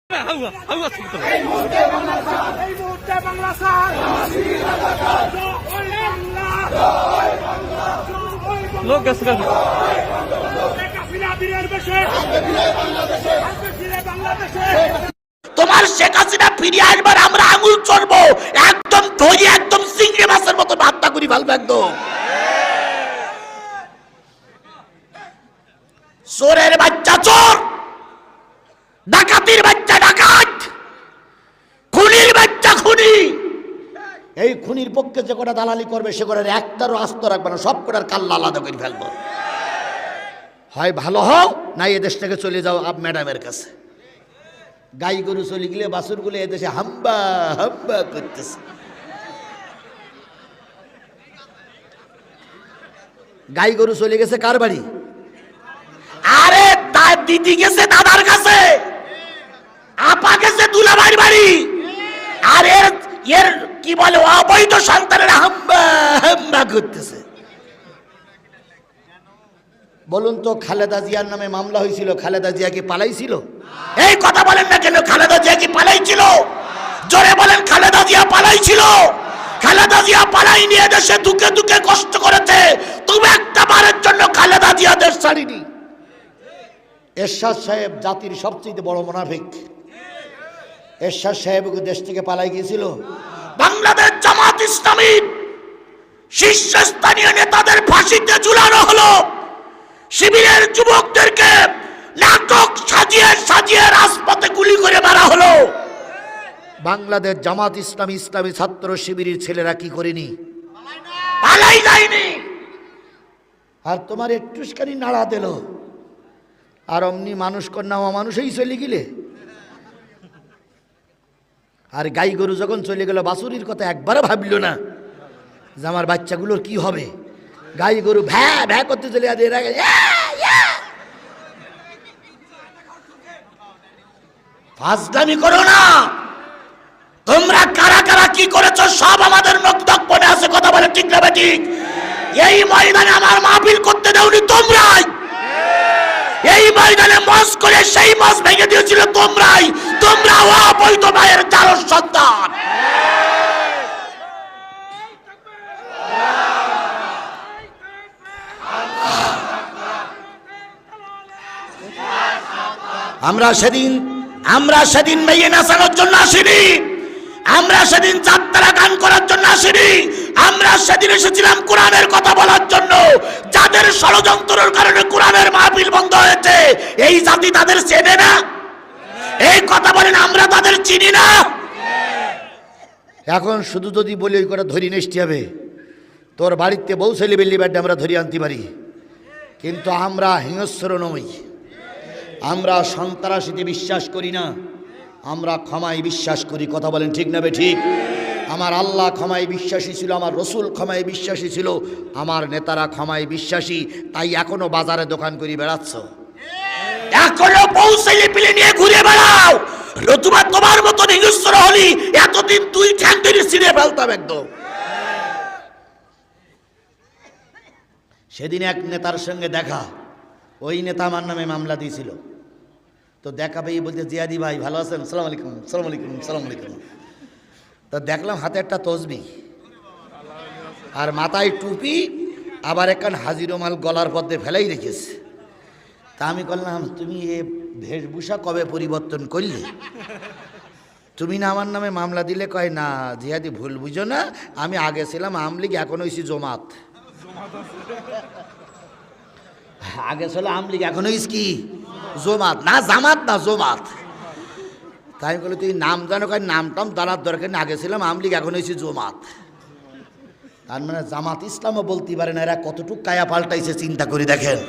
লোক গেছে তোমার শেখ হাসিনা ফিরিয়ে আসবার আমরা আঙুল চড়বো, একদম ধরে একদম চিংড়ি মাছের মতো ভাতটা করে ফেলবো একদম। চোরের বাচ্চা চোর, ডাকাতির বাচ্চা ডাকাত, খুনির বাচ্চা খুনি। এই খুনির পক্ষে যে কটা দালালি করবে সে কটার একটারও আস্ত রাখবে না, সব কটার কাল্লা আলাদা করে ফেলবো। হয় ভালো হও, না এদেশ থেকে চলে যাও আপ ম্যাডামের কাছে। গাই গরু চলে গেলে বাছুর গুলো এদেশে হাম্বা হাম্বা করতেছে। গাই গরু চলে গেছে কার বাড়ি? আরে তার দিদি গেছে দাদার কাছে, আপা গেছে দুলাভাইয়ের বাড়ি। আর এর কি বলে অবৈধ সন্তানেরা হাম্বা হাম্বা করতেছে। বলুন তো, খালেদা জিয়ার নামে মামলা হয়েছিল, খালেদা জিয়া কি পালাইছিল? এই কথা বলেন না কেন? খালেদা জিয়া কি পালাইছিল? জোরে বলেন, খালেদা জিয়া পালাইছিল? খালেদা জিয়া পালাই নিয়ে দেশে দুঃখে দুঃখে কষ্ট করেছে, তুমি একটা বারের জন্য খালেদা জিয়া দেশ ছাড়িনি। এরশাদ সাহেব জাতির সবচেয়ে বড় মুনাফিক। এরশাদ সাহেব দেশ থেকে পালাই গিয়েছিল। বাংলাদেশ জামাত ইসলামীর শীর্ষস্থানীয় নেতাদের ফাঁসিতে ঝুলানো হলো, শিবিরের যুবকদেরকে নাটক সাজিয়ে সাজিয়ে রাজপথে গুলি করে মারা হলো। বাংলাদেশ জামাত ইসলামী ইসলামী ছাত্র শিবিরের ছেলেরা কি করেনি? পালাই যায়নি। আর তোমার একটুখানি নাড়া দিল আর অমনি মানুষ কন্যা মানুষই চলে গেলে। আর গাই গরু যখন চলে গেল, বাছুরির কথা একবারও ভাবল না যে আমার বাচ্চাগুলোর কি হবে। গাই গরু ভ্যা ভ্যা করতে চলে যাবে। ফাজলামি করো না। তোমরা কারা কারা কি করেছো সব আমাদের নকদকপনে আছে, কথা বলে ঠিক না ঠিক? এই ময়দানে আমার মাহফিল করতে দাওনি তোমরাই, এই ময়দানে মস করে সেই মস ভেঙে দিয়েছিল তোমরাই। তোমরা অবৈধ ভাইয়ের চারর সন্তান। আমরা সেদিন মেয়ে নাচানোর জন্য আসিনি, আমরা সেদিন যাত্রা গান করার জন্য আসিনি, আমরা সেদিন এসেছিলাম কোরআনের কথা বলার জন্য। যাদের ষড়যন্ত্রের কারণে কোরআনের মাহফিল বন্ধ হয়েছে, এই জাতি তাদের চেনে না? এই কথা বলেন, আমরা তাদের চিনি না? এখন শুধু যদি বলি ওই করে ধরি নেষ্টি হবে, তোর বাড়িতে বউ ছেলে বেল্লি ব্যাডে আমরা ধরি আনতে পারি, কিন্তু আমরা হিংস্র নই, আমরা সন্ত্রাসীতে বিশ্বাস করি না, আমরা ক্ষমায় বিশ্বাস করি। কথা বলেন ঠিক না ঠিক? আমার আল্লাহ ক্ষমায় বিশ্বাসী ছিল, আমার রসুল ক্ষমায় বিশ্বাসী ছিল, আমার নেতারা ক্ষমায় বিশ্বাসী, তাই এখনো বাজারে দোকান করে বেড়াচ্ছ, এখনো পৌঁছাইলে পিলে নিয়ে ঘুরে বেড়াও। নতুবা তোমার মতো হিংস্র হলি এতদিন তুই ঠ্যাং ধরে ছিঁড়ে ফেলতাম একদম। সেদিন এক নেতার সঙ্গে দেখা, ওই নেতা আমার নামে মামলা দিয়েছিল। তো দেখা পেয়ে বলতে, জিয়াদি ভাই ভালো আছেন? সালাম আলাইকুম। সালাম আলাইকুম। সালাম আলাইকুম। তো দেখলাম হাতে একটা তসবি আর মাথায় টুপি, আবার একখান হাজিরোমাল গলার পথে ফেলাই রেখেছে। তা আমি বললাম, তুমি এ বেশভূষা কবে পরিবর্তন করলে? তুমি না আমার নামে মামলা দিলে? কয় না জিয়াদি ভুল বুঝো না, আমি আগে ছিলাম আওয়ামী লীগ, এখন হয়েছি জমাত। আগে ছিল আওয়ামী লীগ, এখন হয়েছি কি জমাত? না জামাত না, জমাত। তাই আমি বলি, তুই নাম জানো? কয় নামটাম জানার দরকার নেই, আগে ছিলাম আওয়ামী লীগ, এখন হয়েছি জমাত। তার মানে জামাত ইসলামও বলতে পারে না, এরা কতটুকু কায়া পাল্টাইছে চিন্তা করে দেখেন।